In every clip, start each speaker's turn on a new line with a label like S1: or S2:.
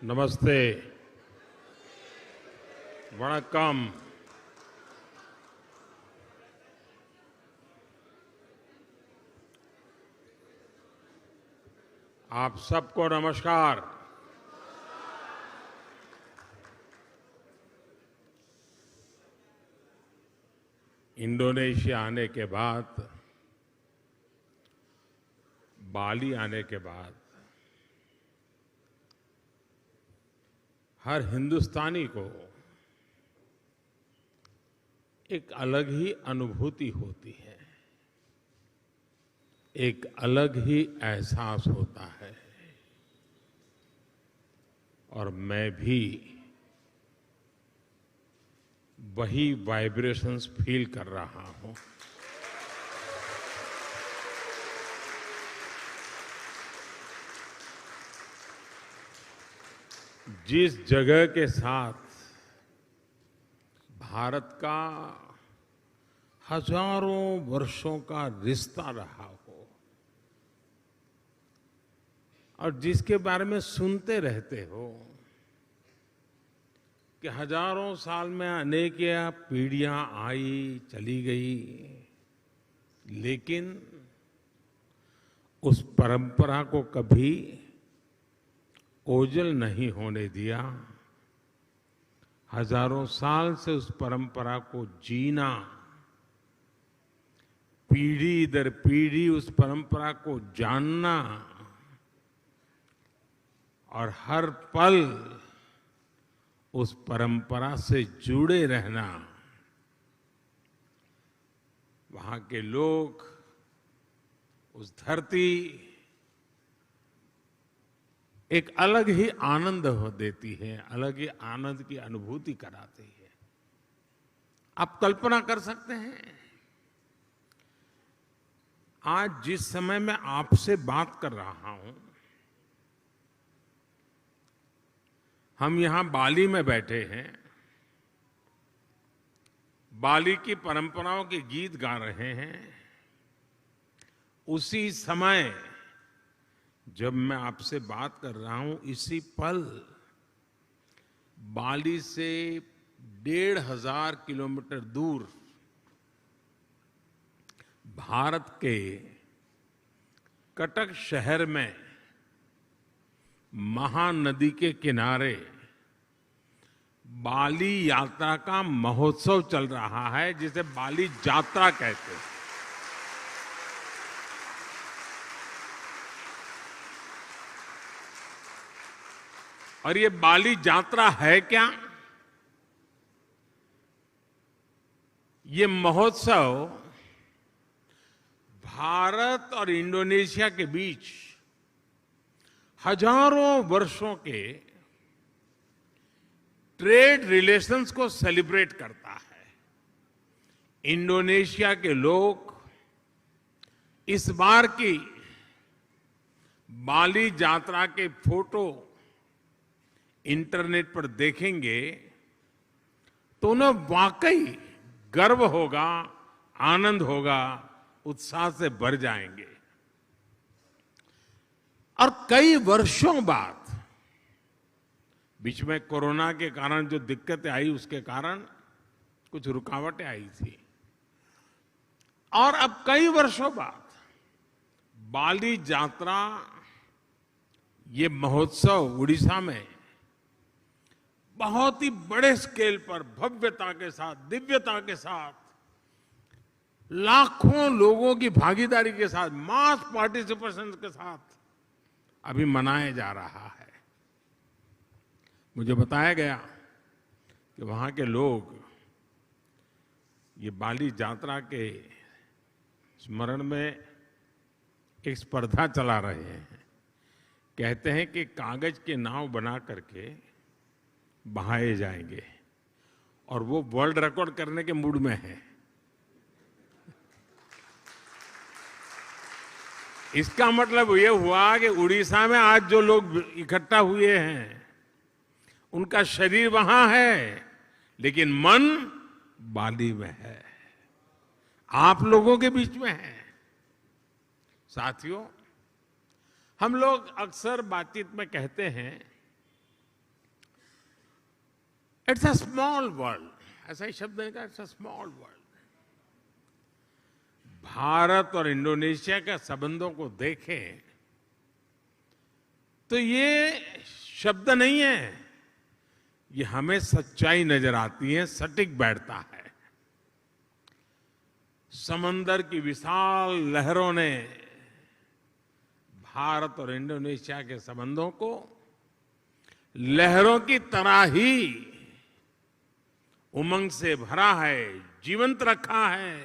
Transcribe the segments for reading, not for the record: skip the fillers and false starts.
S1: नमस्ते, वणक्कम। आप सबको नमस्कार। इंडोनेशिया आने के बाद, बाली आने के बाद हर हिंदुस्तानी को एक अलग ही अनुभूति होती है, एक अलग ही एहसास होता है। और मैं भी वही वाइब्रेशंस फील कर रहा हूं। जिस जगह के साथ भारत का हजारों वर्षों का रिश्ता रहा हो और जिसके बारे में सुनते रहते हो कि हजारों साल में अनेक पीढ़ियां आई चली गई, लेकिन उस परंपरा को कभी ओझल नहीं होने दिया। हजारों साल से उस परंपरा को जीना, पीढ़ी दर पीढ़ी उस परंपरा को जानना और हर पल उस परंपरा से जुड़े रहना, वहां के लोग, उस धरती एक अलग ही आनंद देती है, अलग ही आनंद की अनुभूति कराती है। आप कल्पना कर सकते हैं, आज जिस समय मैं आपसे बात कर रहा हूं, हम यहां बाली में बैठे हैं, बाली की परंपराओं के गीत गा रहे हैं। उसी समय जब मैं आपसे बात कर रहा हूं, इसी पल बाली से 1500 किलोमीटर दूर भारत के कटक शहर में महानदी के किनारे बाली यात्रा का महोत्सव चल रहा है, जिसे बाली यात्रा कहते हैं। और ये बाली यात्रा है क्या? ये महोत्सव भारत और इंडोनेशिया के बीच हजारों वर्षों के ट्रेड रिलेशंस को सेलिब्रेट करता है। इंडोनेशिया के लोग इस बार की बाली यात्रा के फोटो इंटरनेट पर देखेंगे तो उन्हें वाकई गर्व होगा, आनंद होगा, उत्साह से भर जाएंगे। और कई वर्षों बाद, बीच में कोरोना के कारण जो दिक्कतें आई, उसके कारण कुछ रुकावटें आई थी, और अब कई वर्षों बाद बाली यात्रा, ये महोत्सव उड़ीसा में बहुत ही बड़े स्केल पर भव्यता के साथ, दिव्यता के साथ, लाखों लोगों की भागीदारी के साथ, मास पार्टिसिपेशन के साथ अभी मनाया जा रहा है। मुझे बताया गया कि वहां के लोग ये बाली यात्रा के स्मरण में एक स्पर्धा चला रहे हैं। कहते हैं कि कागज के नाव बना करके बहाए जाएंगे, और वो वर्ल्ड रिकॉर्ड करने के मूड में है। इसका मतलब ये हुआ कि उड़ीसा में आज जो लोग इकट्ठा हुए हैं, उनका शरीर वहां है, लेकिन मन बाली में है, आप लोगों के बीच में है। साथियों, हम लोग अक्सर बातचीत में कहते हैं इट्स अ स्मॉल वर्ल्ड, ऐसा ही शब्द है, it's a small world. Bharat और इंडोनेशिया के संबंधों को देखें तो ये शब्द नहीं है, ये हमें सच्चाई नजर आती है, सटीक बैठता है। समंदर की विशाल लहरों ने भारत और इंडोनेशिया के संबंधों को लहरों की तरह ही उमंग से भरा है, जीवंत रखा है।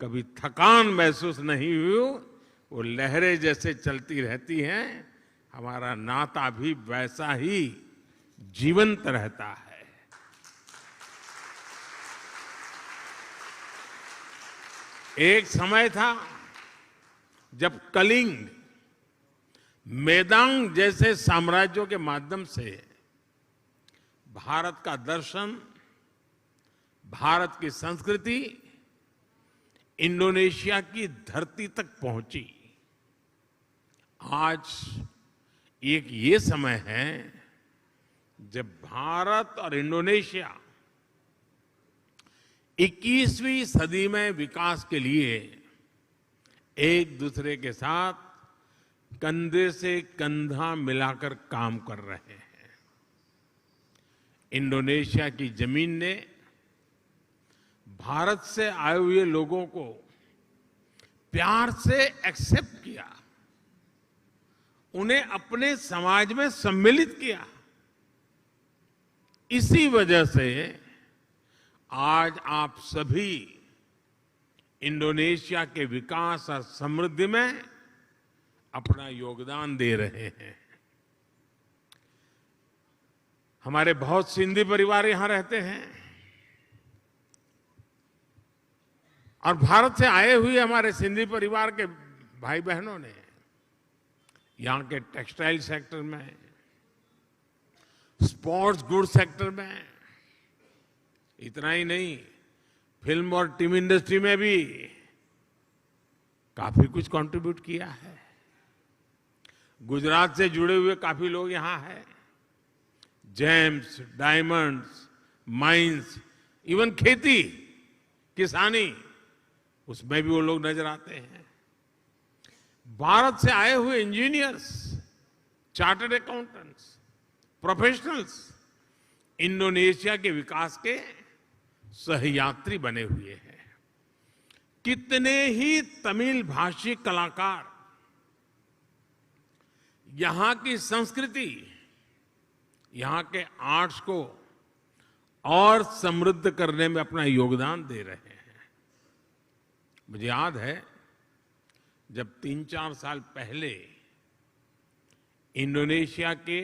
S1: कभी थकान महसूस नहीं हुई, वो लहरें जैसे चलती रहती हैं, हमारा नाता भी वैसा ही जीवंत रहता है। एक समय था जब कलिंग, मेदांग जैसे साम्राज्यों के माध्यम से भारत का दर्शन, भारत की संस्कृति इंडोनेशिया की धरती तक पहुंची। आज एक ये समय है जब भारत और इंडोनेशिया 21वीं सदी में विकास के लिए एक दूसरे के साथ कंधे से कंधा मिलाकर काम कर रहे हैं। इंडोनेशिया की जमीन ने भारत से आए हुए लोगों को प्यार से एक्सेप्ट किया, उन्हें अपने समाज में सम्मिलित किया। इसी वजह से आज आप सभी इंडोनेशिया के विकास और समृद्धि में अपना योगदान दे रहे हैं। हमारे बहुत सिंधी परिवार यहां रहते हैं और भारत से आए हुए हमारे सिंधी परिवार के भाई बहनों ने यहां के टेक्सटाइल सेक्टर में, स्पोर्ट्स गुड सेक्टर में, इतना ही नहीं, फिल्म और टीवी इंडस्ट्री में भी काफी कुछ कंट्रीब्यूट किया है। गुजरात से जुड़े हुए काफी लोग यहां हैं। जेम्स, डायमंड्स, माइंस, इवन खेती, किसानी, उसमें भी वो लोग नजर आते हैं। भारत से आए हुए engineers, chartered accountants, professionals Indonesia के विकास के सहयात्री बने हुए हैं। कितने ही तमिल भाषी कलाकार यहां की संस्कृति, यहां के आर्ट्स को और समृद्ध करने में अपना योगदान दे रहे हैं। मुझे याद है जब 3-4 साल पहले इंडोनेशिया के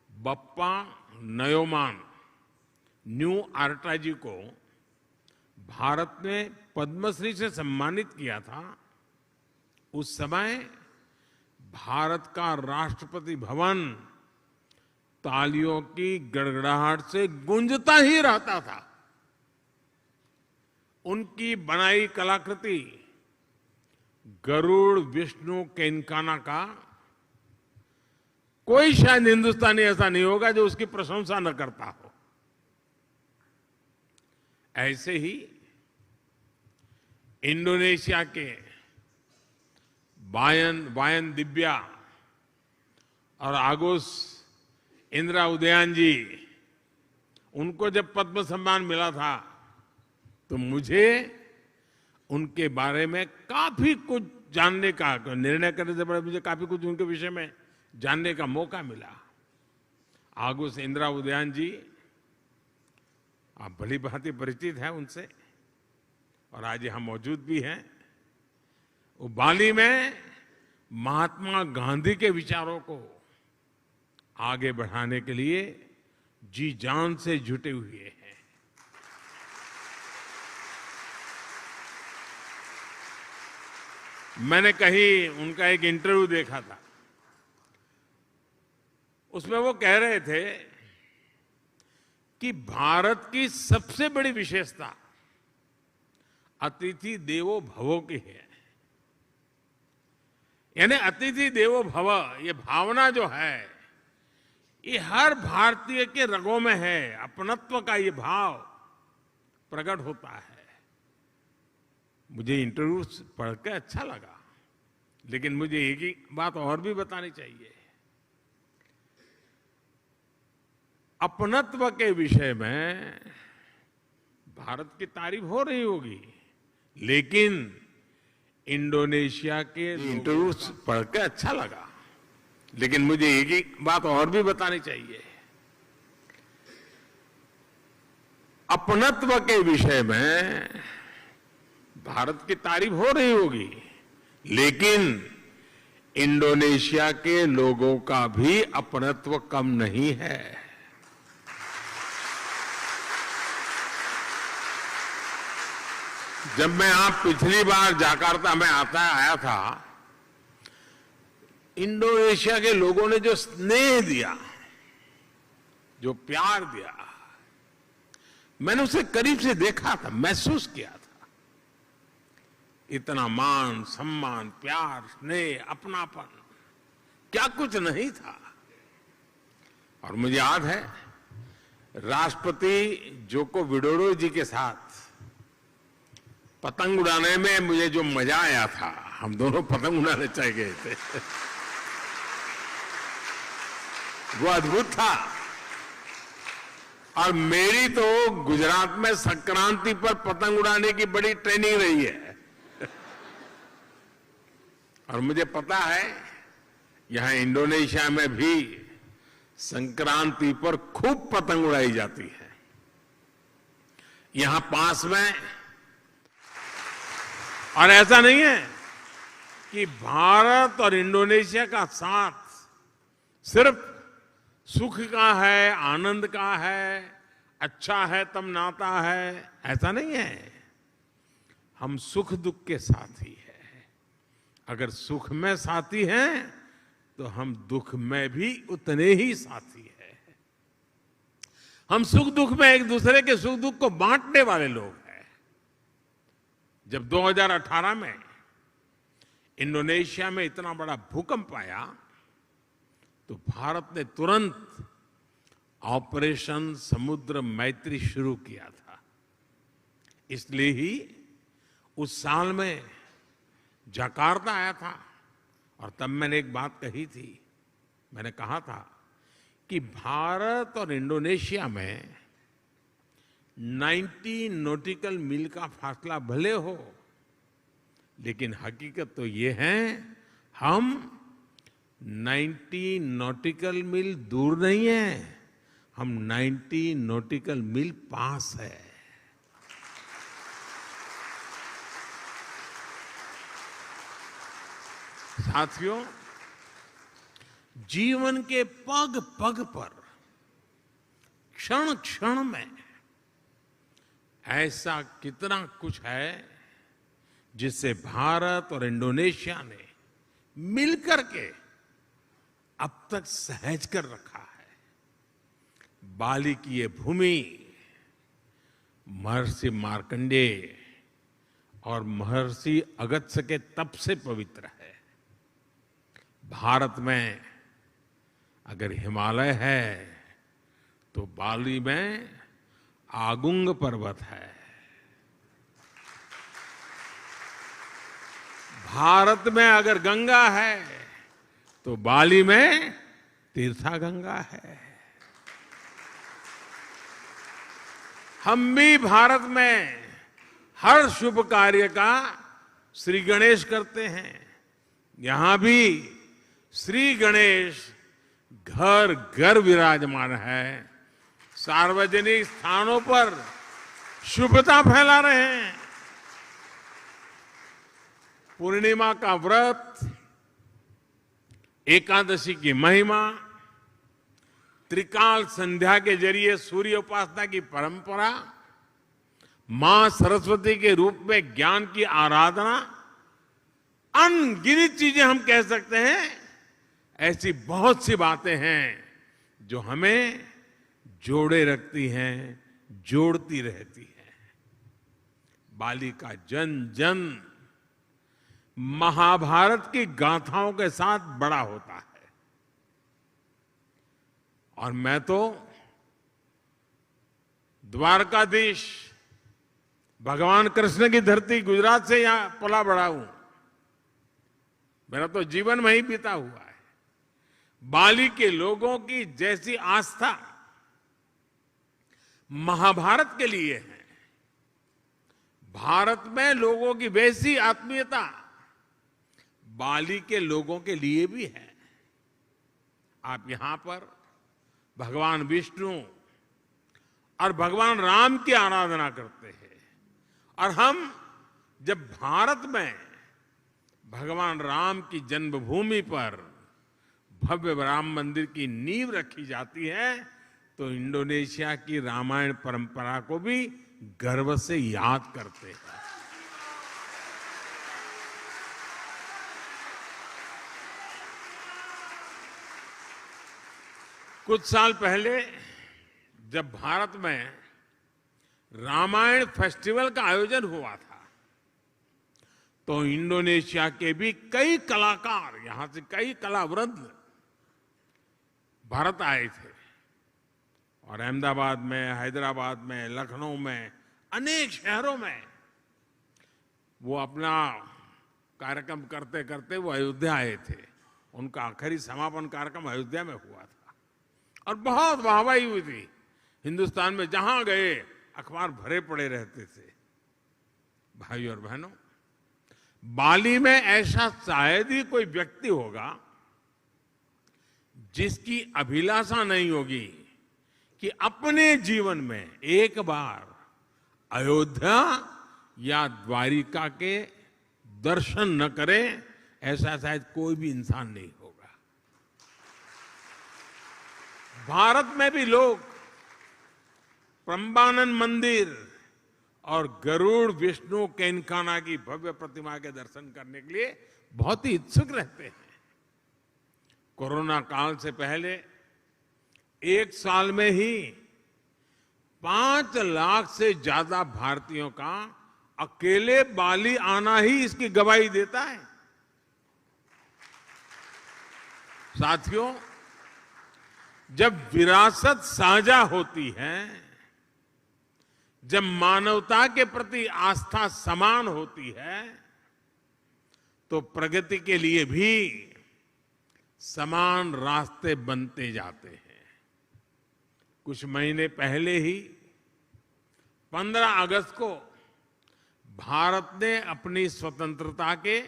S1: बप्पा नयोमान न्यू आर्टा जी को भारत ने पद्मश्री से सम्मानित किया था, उस समय भारत का राष्ट्रपति भवन तालियों की गड़गड़ाहट से गूंजता ही रहता था। उनकी बनाई कलाकृति गरुड़ विष्णु केनकाना का कोई शायद हिंदुस्तानी ऐसा नहीं होगा जो उसकी प्रशंसा न करता हो। ऐसे ही इंडोनेशिया के वायन दिव्या और आगोस इंदिरा उदयन जी, उनको जब पद्म सम्मान मिला था तो मुझे उनके बारे में काफी कुछ जानने का, निर्णय करने से पहले मुझे काफी कुछ उनके विषय में जानने का मौका मिला। आगोस इंदिरा उदयन जी, आप भली भांति परिचित हैं उनसे, और आज यहां मौजूद भी हैं। वो बाली में महात्मा गांधी के विचारों को आगे बढ़ाने के लिए जी जान से जुटे हुए हैं। मैंने कहीं उनका एक इंटरव्यू देखा था, उसमें वो कह रहे थे कि भारत की सबसे बड़ी विशेषता अतिथि देवो भव की है। यानी अतिथि देवो भव, ये भावना जो है, ये हर भारतीय के रगों में है। अपनत्व का ये भाव प्रकट होता है। मुझे इंटरव्यू पढ़ के अच्छा लगा, लेकिन मुझे एक ही बात और भी बतानी चाहिए। अपनत्व के विषय में भारत की तारीफ हो रही होगी, लेकिन इंडोनेशिया के इंटरव्यू पढ़ के अच्छा लगा, लेकिन मुझे एक ही बात और भी बतानी चाहिए। अपनत्व के विषय में भारत की तारीफ हो रही होगी, लेकिन इंडोनेशिया के लोगों का भी अपनत्व कम नहीं है। जब मैं पिछली बार जकार्ता में आया था, इंडोनेशिया के लोगों ने जो स्नेह दिया, जो प्यार दिया, मैंने उसे करीब से देखा था, महसूस किया था। इतना मान, सम्मान, प्यार, स्नेह, अपनापन, क्या कुछ नहीं था। और मुझे याद है, राष्ट्रपति जोको विडोडो जी के साथ पतंग उड़ाने में मुझे जो मजा आया था, हम दोनों पतंग उड़ाने चले गए थे, वो अद्भुत था। और मेरी तो गुजरात में संक्रांति पर पतंग उड़ाने की बड़ी ट्रेनिंग रही है। और मुझे पता है, यहां इंडोनेशिया में भी संक्रांति पर खूब पतंग उड़ाई जाती है। यहां पास में, और ऐसा नहीं है कि भारत और इंडोनेशिया का साथ सिर्फ सुख का है, आनंद का है, अच्छा है तब नाता है, ऐसा नहीं है। हम सुख दुख के साथी हैं। अगर सुख में साथी हैं तो हम दुख में भी उतने ही साथी हैं। हम सुख दुख में एक दूसरे के सुख दुख को बांटने वाले लोग हैं। जब 2018 में इंडोनेशिया में इतना बड़ा भूकंप आया, तो भारत ने तुरंत ऑपरेशन समुद्र मैत्री शुरू किया था। इसलिए ही उस साल में जकार्ता आया था, और तब मैंने एक बात कही थी। मैंने कहा था कि भारत और इंडोनेशिया में 90 नॉटिकल मील का फासला भले हो, लेकिन हकीकत तो ये है, हम 90 नॉटिकल मील दूर नहीं है, हम 90 नॉटिकल मील पास है। साथियों, जीवन के पग पग पर, क्षण क्षण में ऐसा कितना कुछ है जिससे भारत और इंडोनेशिया ने मिलकर के अब तक सहज कर रखा है। बाली की ये भूमि महर्षि मार्कंडेय और महर्षि अगस्त्य के तप से पवित्र है। भारत में अगर हिमालय है तो बाली में आगुंग पर्वत है। भारत में अगर गंगा है तो बाली में तीर्था गंगा है। हम भी भारत में हर शुभ कार्य का श्री गणेश करते हैं। यहां भी श्री गणेश घर घर विराजमान है। सार्वजनिक स्थानों पर शुभता फैला रहे हैं। पूर्णिमा का व्रत, एकादशी की महिमा, त्रिकाल संध्या के जरिए सूर्य उपासना की परंपरा, मां सरस्वती के रूप में ज्ञान की आराधना, अनगिनत चीजें हम कह सकते हैं। ऐसी बहुत सी बातें हैं जो हमें जोड़े रखती हैं, जोड़ती रहती हैं। बाली का जन जन महाभारत की गाथाओं के साथ बड़ा होता है, और मैं तो द्वारकाधीश भगवान कृष्ण की धरती गुजरात से यहां पला बड़ा हूं। मेरा तो जीवन वहीं बीता हुआ है। बाली के लोगों की जैसी आस्था महाभारत के लिए है, भारत में लोगों की वैसी आत्मीयता बाली के लोगों के लिए भी है। आप यहां पर भगवान विष्णु और भगवान राम की आराधना करते हैं, और हम जब भारत में भगवान राम की जन्मभूमि पर भव्य राम मंदिर की नींव रखी जाती है, तो इंडोनेशिया की रामायण परंपरा को भी गर्व से याद करते हैं। कुछ साल पहले जब भारत में रामायण फेस्टिवल का आयोजन हुआ था, तो इंडोनेशिया के भी कई कलाकार, यहां से कई कलावृंद भारत आए थे, और अहमदाबाद में, हैदराबाद में, लखनऊ में, अनेक शहरों में वो अपना कार्यक्रम करते करते वो अयोध्या आए थे। उनका आखिरी समापन कार्यक्रम अयोध्या में हुआ था और बहुत वाहवाही हुई थी। हिंदुस्तान में जहां गए अखबार भरे पड़े रहते थे। भाई और बहनों, बाली में ऐसा शायद ही कोई व्यक्ति होगा जिसकी अभिलाषा नहीं होगी कि अपने जीवन में एक बार अयोध्या या द्वारिका के दर्शन न करे, ऐसा शायद कोई भी इंसान नहीं होगा। भारत में भी लोग प्रम्बानन मंदिर और गरुड़ विष्णु केनकाना की भव्य प्रतिमा के दर्शन करने के लिए बहुत ही इच्छुक रहते हैं। कोरोना काल से पहले एक साल में ही 5 लाख से ज्यादा भारतीयों का अकेले बाली आना ही इसकी गवाही देता है। साथियों, जब विरासत साझा होती है, जब मानवता के प्रति आस्था समान होती है, तो प्रगति के लिए भी समान रास्ते बनते जाते हैं। कुछ महीने पहले ही 15 अगस्त को भारत ने अपनी स्वतंत्रता के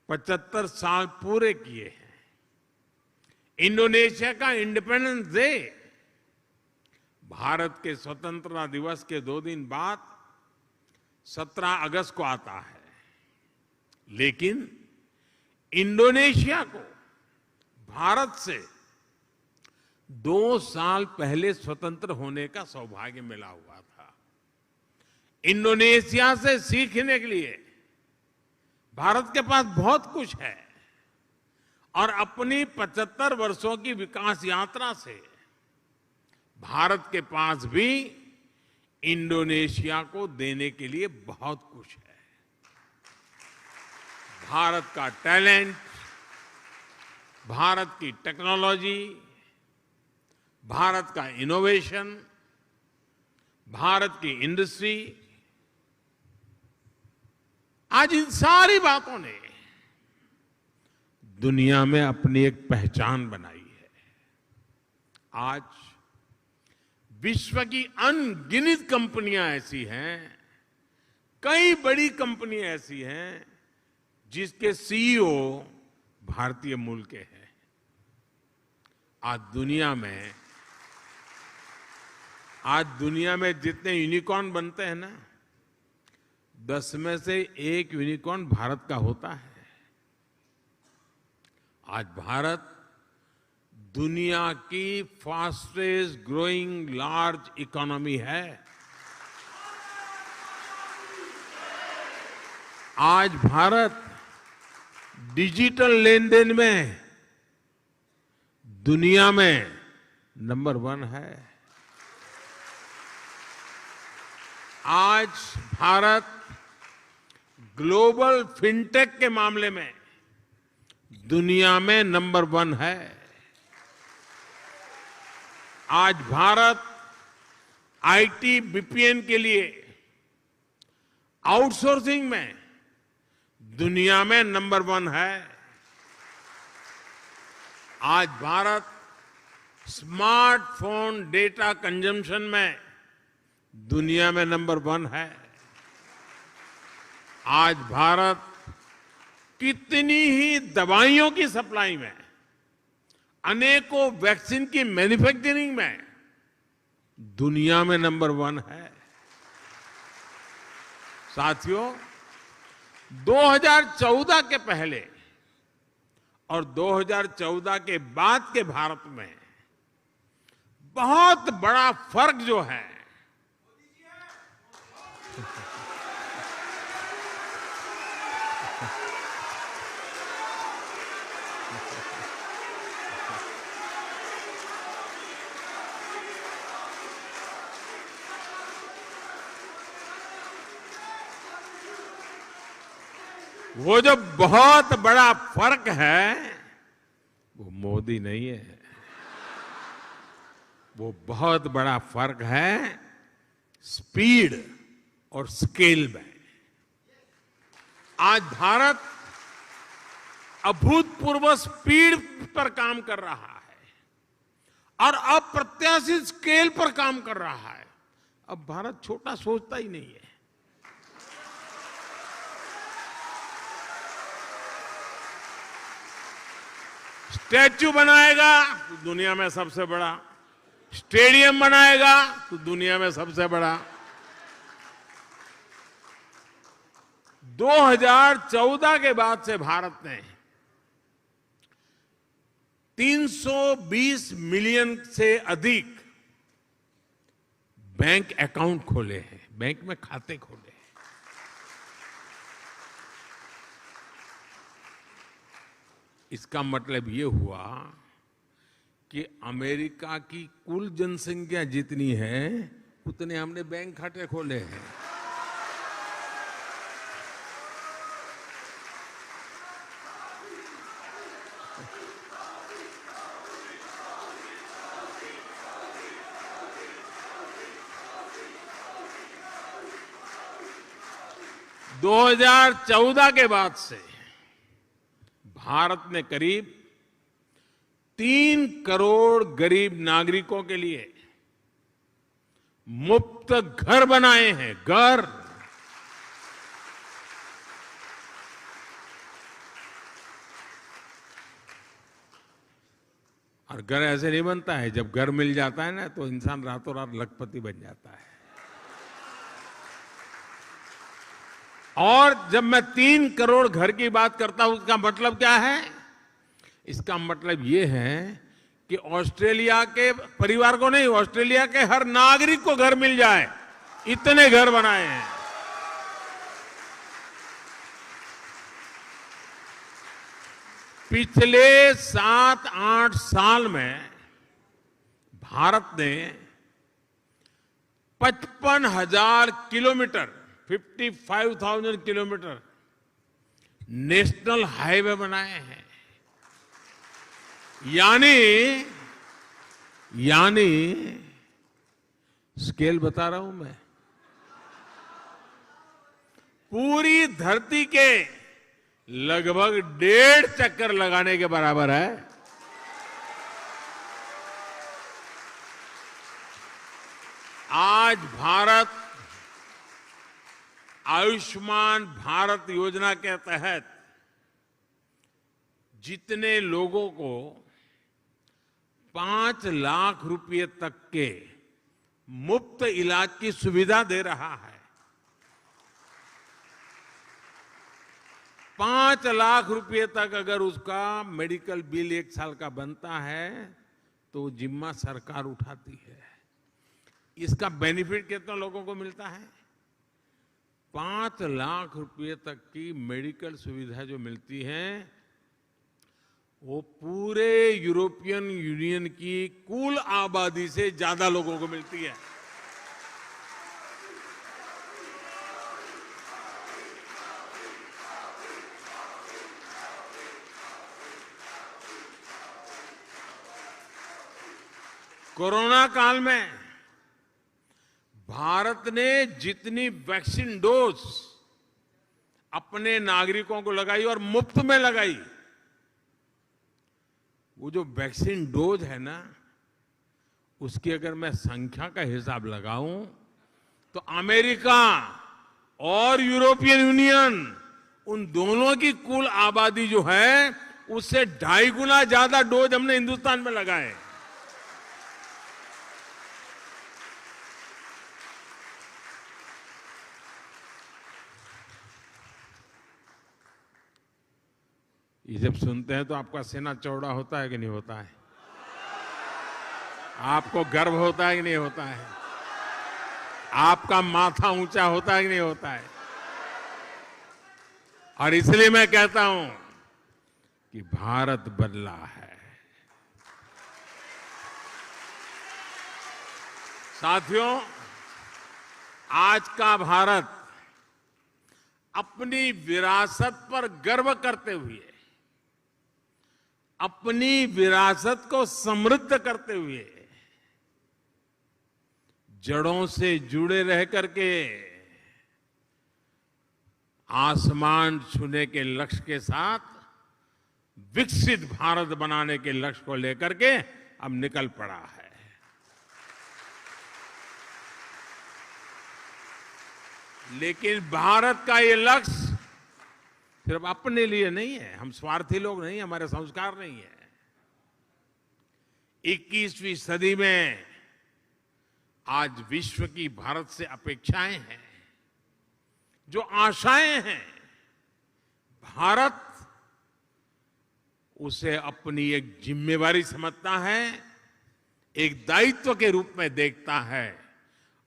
S1: 75 साल पूरे किए हैं। इंडोनेशिया का इंडिपेंडेंस डे भारत के स्वतंत्रता दिवस के 2 दिन बाद 17 अगस्त को आता है, लेकिन इंडोनेशिया को भारत से 2 साल पहले स्वतंत्र होने का सौभाग्य मिला हुआ था। इंडोनेशिया से सीखने के लिए भारत के पास बहुत कुछ है, और अपनी 75 वर्षों की विकास यात्रा से भारत के पास भी इंडोनेशिया को देने के लिए बहुत कुछ है। भारत का टैलेंट, भारत की टेक्नोलॉजी, भारत का इनोवेशन, भारत की इंडस्ट्री, आज इन सारी बातों ने दुनिया में अपनी एक पहचान बनाई है। आज विश्व की अनगिनत कंपनियां ऐसी हैं, कई बड़ी कंपनियां ऐसी हैं जिसके सीईओ भारतीय मूल के हैं। आज दुनिया में जितने यूनिकॉर्न बनते हैं ना, 10 में से 1 यूनिकॉर्न भारत का होता है। आज भारत दुनिया की फास्टेस्ट ग्रोइंग लार्ज इकोनॉमी है। आज भारत डिजिटल लेन देन में दुनिया में नंबर 1 है। आज भारत ग्लोबल फिनटेक के मामले में दुनिया में नंबर 1 है। आज भारत आईटी बीपीएन के लिए आउटसोर्सिंग में दुनिया में नंबर 1 है। आज भारत स्मार्टफोन डेटा कंजम्पशन में दुनिया में नंबर 1 है। आज भारत कितनी ही दवाइयों की सप्लाई में, अनेकों वैक्सीन की मैन्युफैक्चरिंग में दुनिया में नंबर 1 है। साथियों, 2014 के पहले और 2014 के बाद के भारत में बहुत बड़ा फर्क जो है, वो जो बहुत बड़ा फर्क है वो मोदी नहीं है, वो बहुत बड़ा फर्क है स्पीड और स्केल में। आज भारत अभूतपूर्व स्पीड पर काम कर रहा है और अप्रत्याशित स्केल पर काम कर रहा है। अब भारत छोटा सोचता ही नहीं है। स्टैच्यू बनाएगा तो दुनिया में सबसे बड़ा, स्टेडियम बनाएगा तो दुनिया में सबसे बड़ा। 2014 के बाद से भारत ने 320 मिलियन से अधिक बैंक अकाउंट खोले हैं, बैंक में खाते खोले हैं। इसका मतलब ये हुआ कि अमेरिका की कुल जनसंख्या जितनी है उतने हमने बैंक खाते खोले हैं। दो 2014 के बाद से भारत ने करीब 3 करोड़ गरीब नागरिकों के लिए मुफ्त घर बनाए हैं। घर, और घर ऐसे नहीं बनता है, जब घर मिल जाता है ना तो इंसान रातों रात लखपति बन जाता है। और जब मैं 3 करोड़ घर की बात करता हूं, उसका मतलब क्या है? इसका मतलब ये है कि ऑस्ट्रेलिया के परिवार को नहीं, ऑस्ट्रेलिया के हर नागरिक को घर मिल जाए, इतने घर बनाए हैं। पिछले 7-8 साल में भारत ने 55,000 किलोमीटर, 55,000 किलोमीटर नेशनल हाईवे बनाए हैं। यानी स्केल बता रहा हूं मैं, पूरी धरती के लगभग 1.5 चक्कर लगाने के बराबर है। आज भारत आयुष्मान भारत योजना के तहत जितने लोगों को 5 लाख रुपए तक के मुफ्त इलाज की सुविधा दे रहा है। 5 लाख रुपए तक अगर उसका मेडिकल बिल 1 साल का बनता है तो जिम्मा सरकार उठाती है। इसका बेनिफिट कितना लोगों को मिलता है? 5 लाख रुपए तक की मेडिकल सुविधा जो मिलती है वो पूरे यूरोपियन यूनियन की कुल आबादी से ज्यादा लोगों को मिलती है। कोरोना काल में भारत ने जितनी वैक्सीन डोज अपने नागरिकों को लगाई और मुफ्त में लगाई, वो जो वैक्सीन डोज है ना, उसकी अगर मैं संख्या का हिसाब लगाऊं तो अमेरिका और यूरोपियन यूनियन, उन दोनों की कुल आबादी जो है उससे 2.5 गुना ज्यादा डोज हमने हिंदुस्तान में लगाए। ये जब सुनते हैं तो आपका सीना चौड़ा होता है कि नहीं होता है? आपको गर्व होता है कि नहीं होता है? आपका माथा ऊंचा होता है कि नहीं होता है? और इसलिए मैं कहता हूं कि भारत बदला है। साथियों, आज का भारत अपनी विरासत पर गर्व करते हुए, अपनी विरासत को समृद्ध करते हुए, जड़ों से जुड़े रह करके आसमान छूने के लक्ष्य के साथ विकसित भारत बनाने के लक्ष्य को लेकर के अब निकल पड़ा है। लेकिन भारत का ये लक्ष्य सिर्फ अपने लिए नहीं है, हम स्वार्थी लोग नहीं, हमारे संस्कार नहीं है। 21वीं सदी में आज विश्व की भारत से अपेक्षाएं हैं, जो आशाएं हैं, भारत उसे अपनी एक जिम्मेवारी समझता है, एक दायित्व के रूप में देखता है,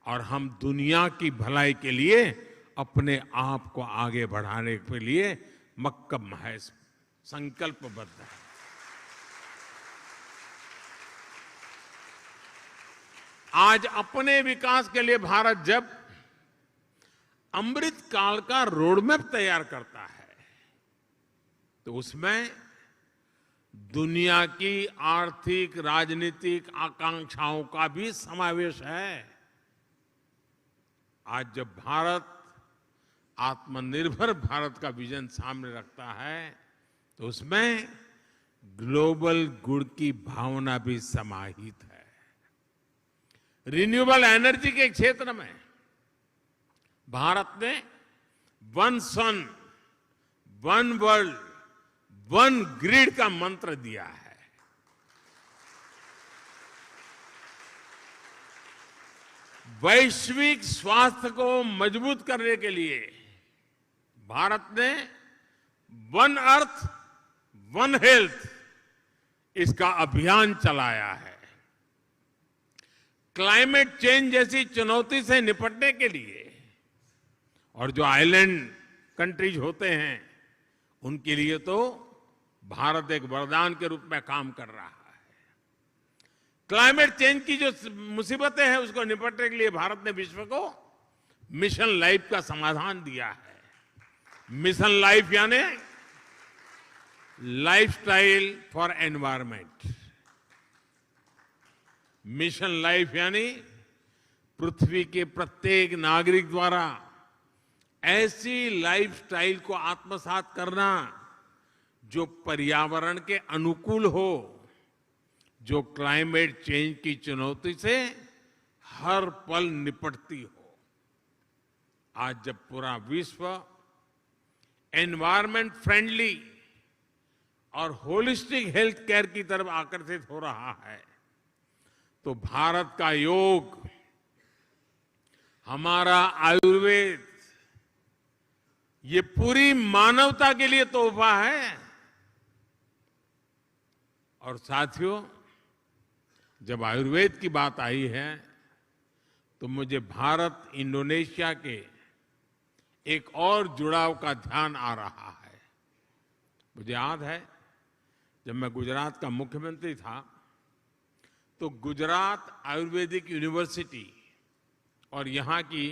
S1: और हम दुनिया की भलाई के लिए अपने आप को आगे बढ़ाने के लिए मक्कम है, संकल्पबद्ध है। आज अपने विकास के लिए भारत जब अमृत काल का रोडमैप तैयार करता है, तो उसमें दुनिया की आर्थिक राजनीतिक आकांक्षाओं का भी समावेश है। आज जब भारत आत्मनिर्भर भारत का विजन सामने रखता है, तो उसमें ग्लोबल गुड की भावना भी समाहित है। रिन्यूएबल एनर्जी के क्षेत्र में भारत ने वन सन, वन वर्ल्ड, वन ग्रिड का मंत्र दिया है। वैश्विक स्वास्थ्य को मजबूत करने के लिए भारत ने वन अर्थ, वन हेल्थ, इसका अभियान चलाया है। क्लाइमेट चेंज जैसी चुनौती से निपटने के लिए, और जो आइलैंड कंट्रीज होते हैं, उनके लिए तो भारत एक वरदान के रूप में काम कर रहा है। क्लाइमेट चेंज की जो मुसीबतें हैं, उसको निपटने के लिए भारत ने विश्व को मिशन लाइफ का समाधान दिया है। मिशन लाइफ यानी lifestyle for environment. Mission life यानी पृथ्वी के प्रत्येक नागरिक द्वारा ऐसी लाइफस्टाइल को आत्मसात करना जो पर्यावरण के अनुकूल हो, जो क्लाइमेट चेंज की चुनौती से हर पल निपटती हो। आज जब पूरा विश्व एनवायरमेंट फ्रेंडली और होलिस्टिक हेल्थ केयर की तरफ आकर्षित हो रहा है, तो भारत का योग, हमारा आयुर्वेद, ये पूरी मानवता के लिए तोहफा है। और साथियों, जब आयुर्वेद की बात आई है, तो मुझे भारत इंडोनेशिया के एक और जुड़ाव का ध्यान आ रहा है। मुझे याद है, जब मैं गुजरात का मुख्यमंत्री था, तो गुजरात आयुर्वेदिक यूनिवर्सिटी और यहाँ की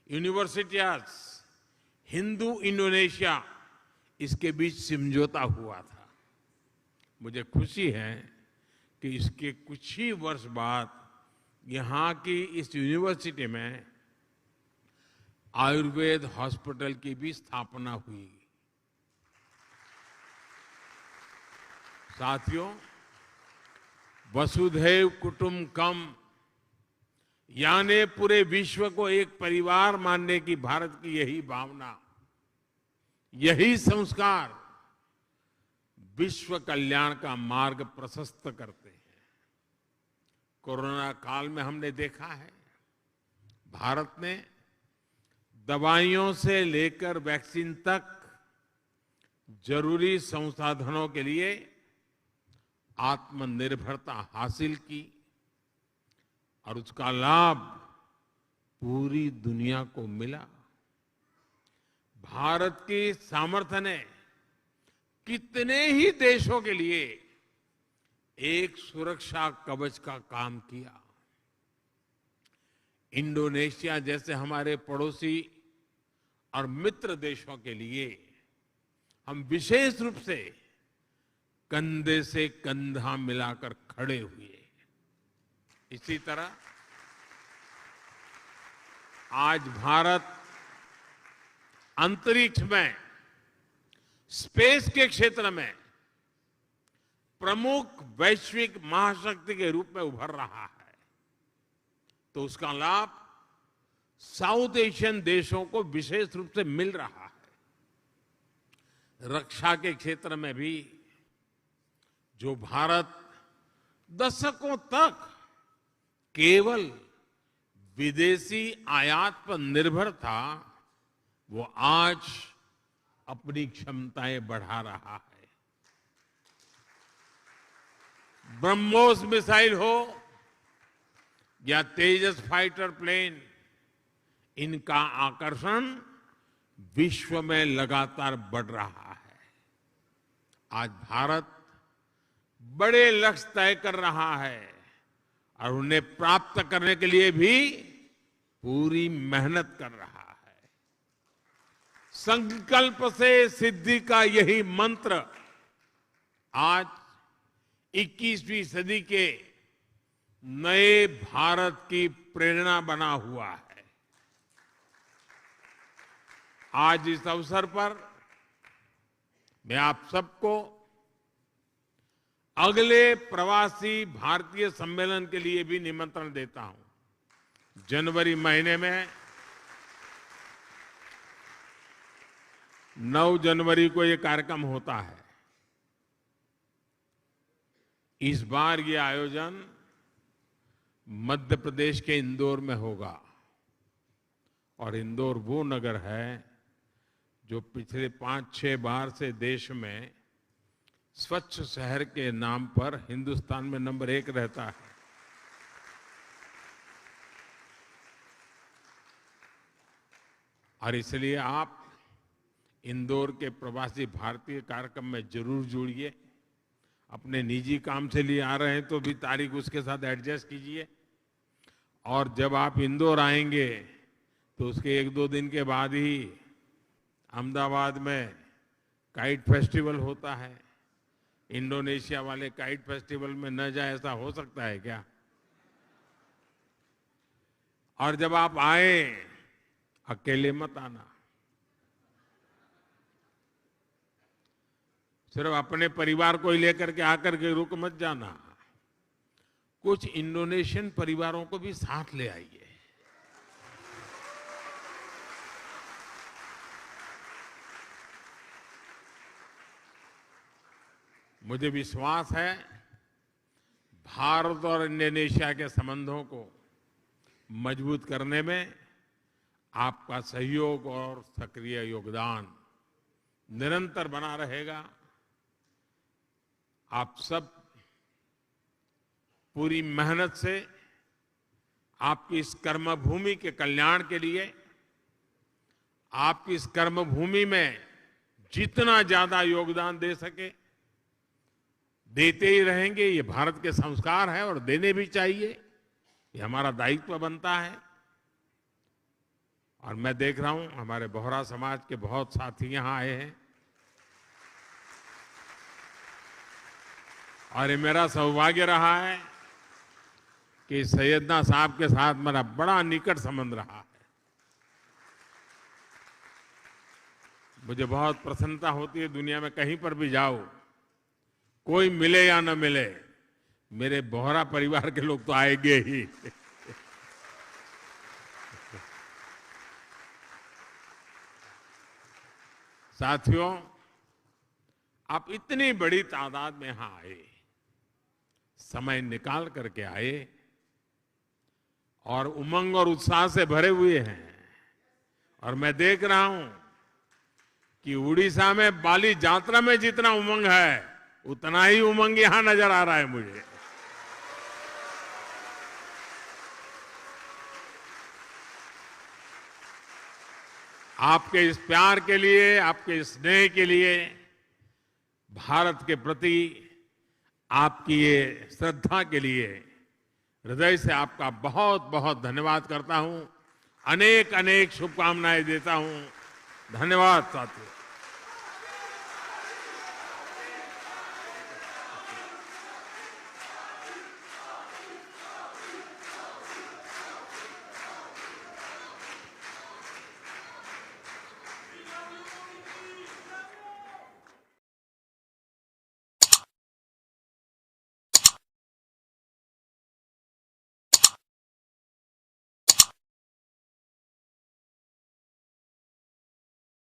S1: यूनिवर्सिटीज, हिंदू इंडोनेशिया, इसके बीच समझौता हुआ था। मुझे खुशी है कि इसके कुछ ही वर्ष बाद यहाँ की इस यूनिवर्सिटी में आयुर्वेद हॉस्पिटल की भी स्थापना हुई। साथियों, वसुधैव कुटुंबकम यानी पूरे विश्व को एक परिवार मानने की भारत की यही भावना, यही संस्कार विश्व कल्याण का मार्ग प्रशस्त करते हैं। कोरोना काल में हमने देखा है, भारत ने दवाइयों से लेकर वैक्सीन तक जरूरी संसाधनों के लिए आत्मनिर्भरता हासिल की और उसका लाभ पूरी दुनिया को मिला। भारत की सामर्थ्य ने कितने ही देशों के लिए एक सुरक्षा कवच का काम किया। इंडोनेशिया जैसे हमारे पड़ोसी और मित्र देशों के लिए हम विशेष रूप से कंधे से कंधा मिलाकर खड़े हुए। इसी तरह आज भारत अंतरिक्ष में, स्पेस के क्षेत्र में प्रमुख वैश्विक महाशक्ति के रूप में उभर रहा है, तो उसका लाभ साउथ एशियन देशों को विशेष रूप से मिल रहा है। रक्षा के क्षेत्र में भी जो भारत दशकों तक केवल विदेशी आयात पर निर्भर था, वो आज अपनी क्षमताएं बढ़ा रहा है। ब्रह्मोस मिसाइल हो या तेजस फाइटर प्लेन, इनका आकर्षण विश्व में लगातार बढ़ रहा है। आज भारत बड़े लक्ष्य तय कर रहा है और उन्हें प्राप्त करने के लिए भी पूरी मेहनत कर रहा है। संकल्प से सिद्धि का यही मंत्र आज 21वीं सदी के नए भारत की प्रेरणा बना हुआ है। आज इस अवसर पर मैं आप सबको अगले प्रवासी भारतीय सम्मेलन के लिए भी निमंत्रण देता हूं। जनवरी महीने में 9 जनवरी को ये कार्यक्रम होता है। इस बार ये आयोजन मध्य प्रदेश के इंदौर में होगा और इंदौर वो नगर है जो पिछले 5-6 बार से देश में स्वच्छ शहर के नाम पर हिंदुस्तान में नंबर 1 रहता है। और इसलिए आप इंदौर के प्रवासी भारतीय कार्यक्रम में जरूर जुड़िए। अपने निजी काम से लिए आ रहे हैं तो भी तारीख उसके साथ एडजस्ट कीजिए। और जब आप इंदौर आएंगे तो उसके 1-2 दिन के बाद ही अहमदाबाद में काइट फेस्टिवल होता है। इंडोनेशिया वाले काइट फेस्टिवल में न जाए ऐसा हो सकता है क्या? और जब आप आए, अकेले मत आना, सिर्फ अपने परिवार को ही लेकर के आकर के रुक मत जाना। कुछ इंडोनेशियन परिवारों को भी साथ ले आइए। मुझे विश्वास है भारत और इंडोनेशिया के संबंधों को मजबूत करने में आपका सहयोग और सक्रिय योगदान निरंतर बना रहेगा। आप सब पूरी मेहनत से आपकी इस कर्मभूमि के कल्याण के लिए, आपकी इस कर्मभूमि में जितना ज्यादा योगदान दे सके देते ही रहेंगे। ये भारत के संस्कार है और देने भी चाहिए, ये हमारा दायित्व बनता है। और मैं देख रहा हूं हमारे बोहरा समाज के बहुत साथी यहां आए हैं। और ये मेरा सौभाग्य रहा है कि सैयदना साहब के साथ मेरा बड़ा निकट संबंध रहा है। मुझे बहुत प्रसन्नता होती है, दुनिया में कहीं पर भी जाओ, कोई मिले या न मिले, मेरे बोहरा परिवार के लोग तो आएंगे ही। साथियों, आप इतनी बड़ी तादाद में यहां आए, समय निकाल करके आए और उमंग और उत्साह से भरे हुए हैं। और मैं देख रहा हूं कि उड़ीसा में बाली यात्रा में जितना उमंग है, उतना ही उमंग यहां नजर आ रहा है मुझे। आपके इस प्यार के लिए, आपके इस स्नेह के लिए, भारत के प्रति आपकी ये श्रद्धा के लिए हृदय से आपका बहुत बहुत धन्यवाद करता हूं। अनेक अनेक शुभकामनाएं देता हूं। धन्यवाद साथियों।